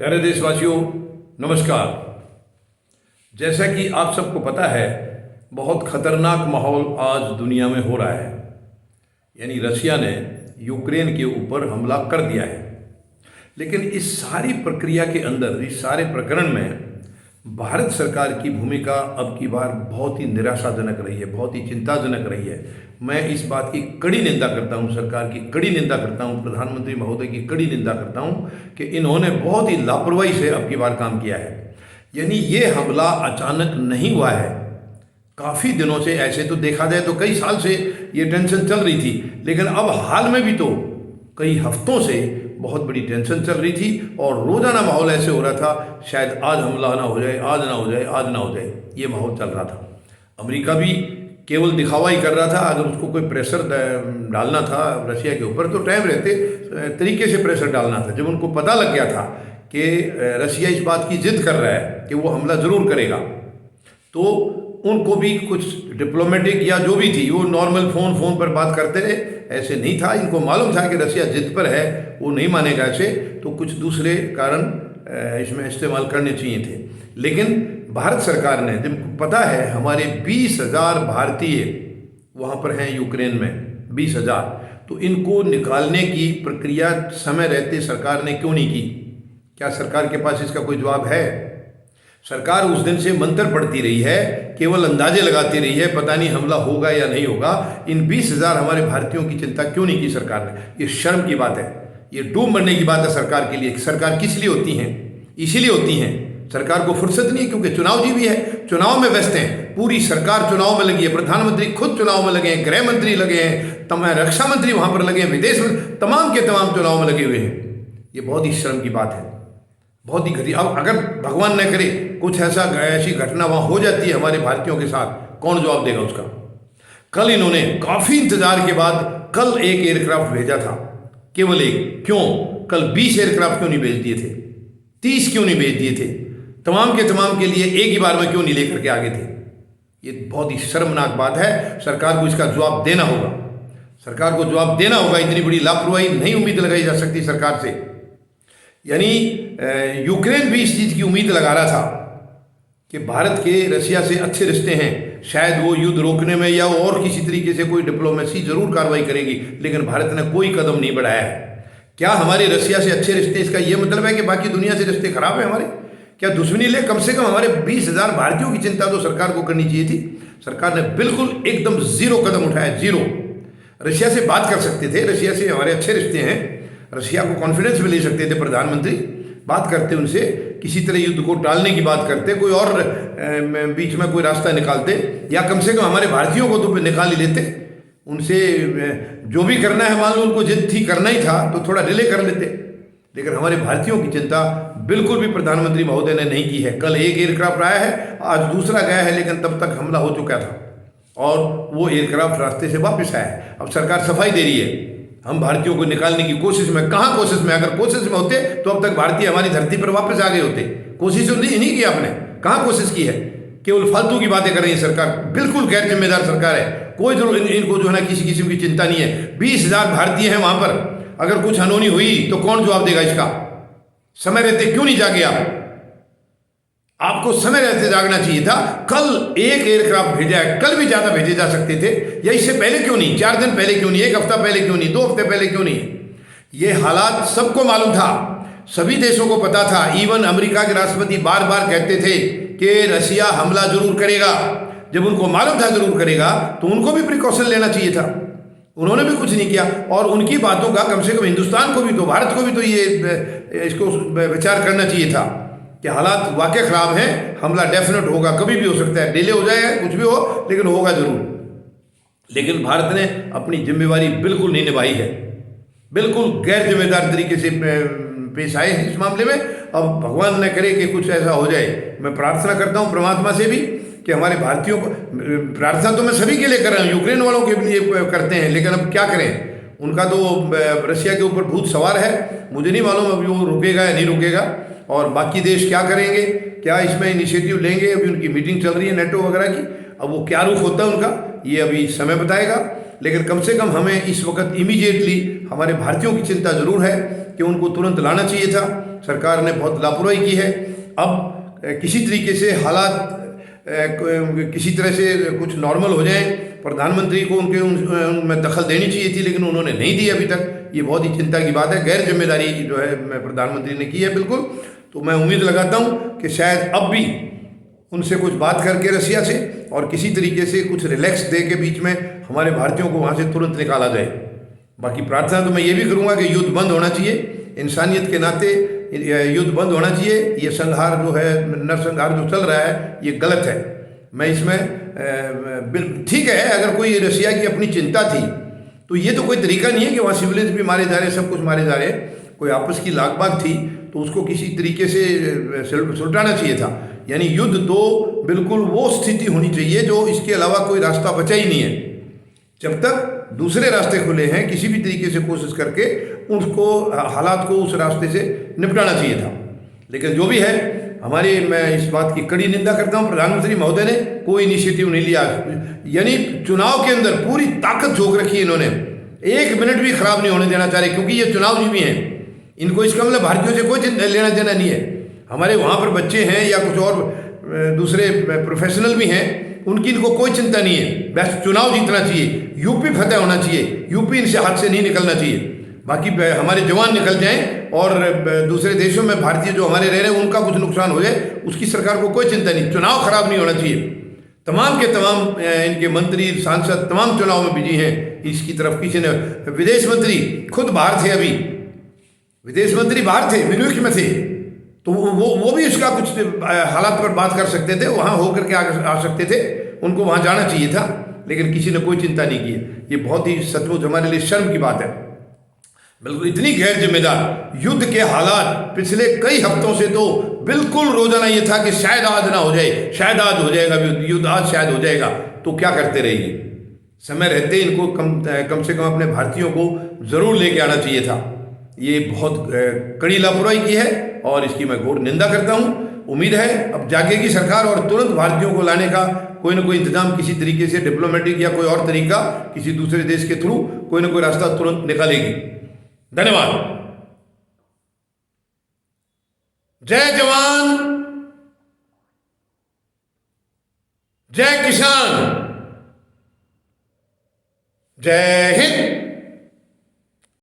प्यारे देशवासियों, नमस्कार। जैसा कि आप सबको पता है, बहुत खतरनाक माहौल आज दुनिया में हो रहा है। यानी रशिया ने यूक्रेन के ऊपर हमला कर दिया है। लेकिन इस सारी प्रक्रिया के अंदर, इस सारे प्रकरण में भारत सरकार की भूमिका अब की बार बहुत ही निराशाजनक रही है, बहुत ही चिंताजनक रही है। मैं इस बात की कड़ी निंदा करता हूं, सरकार की कड़ी निंदा करता हूं, प्रधानमंत्री महोदय की कड़ी निंदा करता हूं कि इन्होंने बहुत ही लापरवाही से अब की बार काम किया है। यानी ये हमला अचानक नहीं हुआ है, काफ़ी दिनों से, ऐसे तो देखा जाए तो कई साल से ये टेंशन चल रही थी, लेकिन अब हाल में भी तो कई हफ्तों से बहुत बड़ी टेंशन चल रही थी और रोज़ाना माहौल ऐसे हो रहा था, शायद आज हमला ना हो जाए, आज ना हो जाए, आज ना हो जाए, ये माहौल चल रहा था। अमेरिका भी केवल दिखावा ही कर रहा था। अगर उसको कोई प्रेशर डालना था रशिया के ऊपर तो टाइम रहते तरीके से प्रेशर डालना था। जब उनको पता लग गया था कि रशिया इस बात की जिद कर रहा है कि वो हमला ज़रूर करेगा, तो उनको भी कुछ डिप्लोमेटिक या जो भी थी, वो नॉर्मल फ़ोन पर बात करते रहे, ऐसे नहीं था। इनको मालूम था कि रशिया जिद पर है, वो नहीं मानेगा ऐसे, तो कुछ दूसरे कारण इसमें इस्तेमाल करने चाहिए थे। लेकिन भारत सरकार ने, जब पता है हमारे 20,000 भारतीय वहाँ पर हैं यूक्रेन में, 20,000, तो इनको निकालने की प्रक्रिया समय रहते सरकार ने क्यों नहीं की? क्या सरकार के पास इसका कोई जवाब है? सरकार उस दिन से मंत्र पढ़ती रही है, केवल अंदाजे लगाती रही है, पता नहीं हमला होगा या नहीं होगा। इन 20,000 हमारे भारतीयों की चिंता क्यों नहीं की सरकार ने? ये शर्म की बात है, ये डूब मरने की बात है सरकार के लिए। सरकार किस लिए होती हैं? इसीलिए होती हैं। सरकार को फुर्सत नहीं है क्योंकि चुनाव जी भी है, चुनाव में व्यस्त हैं। पूरी सरकार चुनाव में लगी है, प्रधानमंत्री खुद चुनाव में लगे हैं, गृह मंत्री लगे हैं, रक्षा मंत्री वहाँ पर लगे हैं, विदेश में तमाम के तमाम चुनाव में लगे हुए हैं। ये बहुत ही शर्म की बात है, बहुत ही घटिया। अब अगर भगवान न करे कुछ ऐसी घटना वहाँ हो जाती है हमारे भारतीयों के साथ, कौन जवाब देगा उसका? कल इन्होंने काफ़ी इंतजार के बाद कल एक एयरक्राफ्ट भेजा था, केवल एक। क्यों? कल 20 एयरक्राफ्ट क्यों नहीं भेज दिए थे? 30 क्यों नहीं भेज दिए थे? तमाम के तमाम के लिए एक ही बार में क्यों नहीं लेकर के आगे थे? ये बहुत ही शर्मनाक बात है। सरकार को इसका जवाब देना होगा, सरकार को जवाब देना होगा। इतनी बड़ी लापरवाही नहीं उम्मीद लगाई जा सकती सरकार से। यानी यूक्रेन भी इस चीज़ की उम्मीद लगा रहा था कि भारत के रशिया से अच्छे रिश्ते हैं, शायद वो युद्ध रोकने में या और किसी तरीके से कोई डिप्लोमेसी जरूर कार्रवाई करेगी, लेकिन भारत ने कोई कदम नहीं बढ़ाया है। क्या हमारे रशिया से अच्छे रिश्ते, इसका ये मतलब है कि बाकी दुनिया से रिश्ते खराब है हमारे? क्या दुश्मनी ले? कम से कम हमारे 20,000 भारतीयों की चिंता तो सरकार को करनी चाहिए थी। सरकार ने बिल्कुल एकदम जीरो कदम उठाया, जीरो। रशिया से बात कर सकते थे, रशिया से हमारे अच्छे रिश्ते हैं, रशिया को कॉन्फिडेंस में ले सकते थे। प्रधानमंत्री बात करते उनसे, किसी तरह युद्ध को टालने की बात करते, कोई और बीच में कोई रास्ता निकालते, या कम से कम हमारे भारतीयों को तो निकाल ही लेते। उनसे जो भी करना है, मान लो उनको जिद थी, करना ही था, तो थोड़ा डिले कर लेते। लेकिन हमारे भारतीयों की चिंता बिल्कुल भी प्रधानमंत्री महोदय ने नहीं की है। कल एक एयरक्राफ्ट आया है, आज दूसरा गया है, लेकिन तब तक हमला हो चुका था और वो एयरक्राफ्ट रास्ते से वापस आया है। अब सरकार सफाई दे रही है, हम भारतीयों को निकालने की कोशिश में। कहाँ कोशिश में? अगर कोशिश में होते तो अब तक भारतीय हमारी धरती पर वापस आ गए होते। कोशिश तो नहीं की आपने, कहाँ कोशिश की है? केवल फालतू की बातें कर रही है सरकार, बिल्कुल गैर जिम्मेदार सरकार है। कोई इनको जो है ना किसी किस्म की चिंता नहीं है। 20,000 भारतीय हैं वहां पर, अगर कुछ अनहोनी हुई तो कौन जवाब देगा इसका? समय रहते क्यों नहीं जागे आप? आपको समय रहते जागना चाहिए था। कल एक एयरक्राफ्ट भेजा है, कल भी ज्यादा भेजे जा सकते थे, या इससे पहले क्यों नहीं? 4 दिन पहले क्यों नहीं? 1 हफ्ता पहले क्यों नहीं? 2 हफ्ते पहले क्यों नहीं? ये हालात सबको मालूम था, सभी देशों को पता था। इवन अमेरिका के राष्ट्रपति बार बार कहते थे कि रशिया हमला जरूर करेगा। जब उनको मालूम था जरूर करेगा, तो उनको भी प्रिकॉशन लेना चाहिए था। उन्होंने भी कुछ नहीं किया, और उनकी बातों का कम से कम हिंदुस्तान को भी तो, भारत को भी तो ये इसको विचार करना चाहिए था कि हालात वाकई ख़राब हैं, हमला डेफिनेट होगा, कभी भी हो सकता है, डिले हो जाए, कुछ भी हो, लेकिन होगा जरूर। लेकिन भारत ने अपनी जिम्मेवारी बिल्कुल नहीं निभाई है, बिल्कुल गैर जिम्मेदार तरीके से पेश आए हैं इस मामले में। अब भगवान न करे कि कुछ ऐसा हो जाए। मैं प्रार्थना करता हूँ परमात्मा से भी कि हमारे भारतीयों को, प्रार्थना तो मैं सभी के लिए कर रहा हूँ, यूक्रेन वालों के लिए करते हैं, लेकिन अब क्या करें? उनका तो रशिया के ऊपर भूत सवार है। मुझे नहीं मालूम अभी वो रुकेगा या नहीं रुकेगा, और बाकी देश क्या करेंगे, क्या इसमें इनिशिएटिव लेंगे। अभी उनकी मीटिंग चल रही है नेटो वगैरह की, अब वो क्या रुख होता है उनका, ये अभी समय बताएगा। लेकिन कम से कम हमें इस वक्त इमीडिएटली हमारे भारतीयों की चिंता ज़रूर है कि उनको तुरंत लाना चाहिए था। सरकार ने बहुत लापरवाही की है। अब किसी तरीके से हालात किसी तरह से कुछ नॉर्मल हो जाए, प्रधानमंत्री को उनमें दखल देनी चाहिए थी, लेकिन उन्होंने नहीं दी अभी तक। ये बहुत ही चिंता की बात है, गैर जिम्मेदारी जो है प्रधानमंत्री ने की है बिल्कुल। तो मैं उम्मीद लगाता हूँ कि शायद अब भी उनसे कुछ बात करके रसिया से और किसी तरीके से कुछ रिलैक्स दे के बीच में हमारे भारतीयों को वहाँ से तुरंत निकाला जाए। बाकी प्रार्थना तो मैं ये भी करूँगा कि युद्ध बंद होना चाहिए, इंसानियत के नाते युद्ध बंद होना चाहिए। ये संहार जो है, नरसंहार जो चल रहा है, ये गलत है। मैं इसमें ठीक है, अगर कोई रसिया की अपनी चिंता थी तो ये तो कोई तरीका नहीं है कि वहाँ सिविलियंस भी मारे जा रहे हैं, सब कुछ मारे जा रहे हैं। कोई आपस की लागबाग थी तो उसको किसी तरीके से सुलटाना चाहिए था। यानी युद्ध तो बिल्कुल वो स्थिति होनी चाहिए जो इसके अलावा कोई रास्ता बचा ही नहीं है। जब तक दूसरे रास्ते खुले हैं, किसी भी तरीके से कोशिश करके उसको, हालात को उस रास्ते से निपटाना चाहिए था। लेकिन जो भी है, मैं इस बात की कड़ी निंदा करता हूँ, प्रधानमंत्री महोदय ने कोई इनिशिएटिव नहीं लिया। यानी चुनाव के अंदर पूरी ताकत झोंक रखी है इन्होंने, एक मिनट भी खराब नहीं होने देना चाह रहे, क्योंकि ये चुनाव जीवी हैं। इनको इसका मतलब भारतीयों से कोई लेना देना नहीं है। हमारे वहाँ पर बच्चे हैं या कुछ और दूसरे प्रोफेशनल भी हैं, उनकी इनको कोई चिंता नहीं है। बस चुनाव जीतना चाहिए, यूपी फतेह होना चाहिए, यूपी इनसे हाथ से नहीं निकलना चाहिए। बाकी हमारे जवान निकल जाएं और दूसरे देशों में भारतीय जो हमारे रह रहे हैं उनका कुछ नुकसान हो जाए, उसकी सरकार को कोई चिंता नहीं। चुनाव खराब नहीं होना चाहिए। तमाम के तमाम इनके मंत्री सांसद तमाम चुनाव में बिजी हैं। इसकी तरफ किसी ने, विदेश मंत्री खुद बाहर थे, अभी विदेश मंत्री बाहर थे, म्यूनिख में थे, तो वो भी इसका कुछ हालात पर बात कर सकते थे, वहाँ होकर के आ सकते थे, उनको वहाँ जाना चाहिए था, लेकिन किसी ने कोई चिंता नहीं की। ये बहुत ही सचमुच हमारे लिए शर्म की बात है। बिल्कुल इतनी गैर जिम्मेदार युद्ध के हालात पिछले कई हफ्तों से तो बिल्कुल रोजाना ये था कि शायद आज ना हो जाए, शायद आज हो जाएगा युद्ध, आज शायद हो जाएगा। तो क्या करते रहिए, समय रहते इनको कम से कम अपने भारतीयों को जरूर लेके आना चाहिए था। ये बहुत कड़ी लापरवाही की है और इसकी मैं घोर निंदा करता हूँ। उम्मीद है अब जागेगी सरकार और तुरंत भारतीयों को लाने का कोई ना कोई इंतजाम किसी तरीके से, डिप्लोमेटिक या कोई और तरीका किसी दूसरे देश के थ्रू कोई ना कोई रास्ता तुरंत निकालेगी। धन्यवाद। जय जवान, जय किसान, जय हिंद।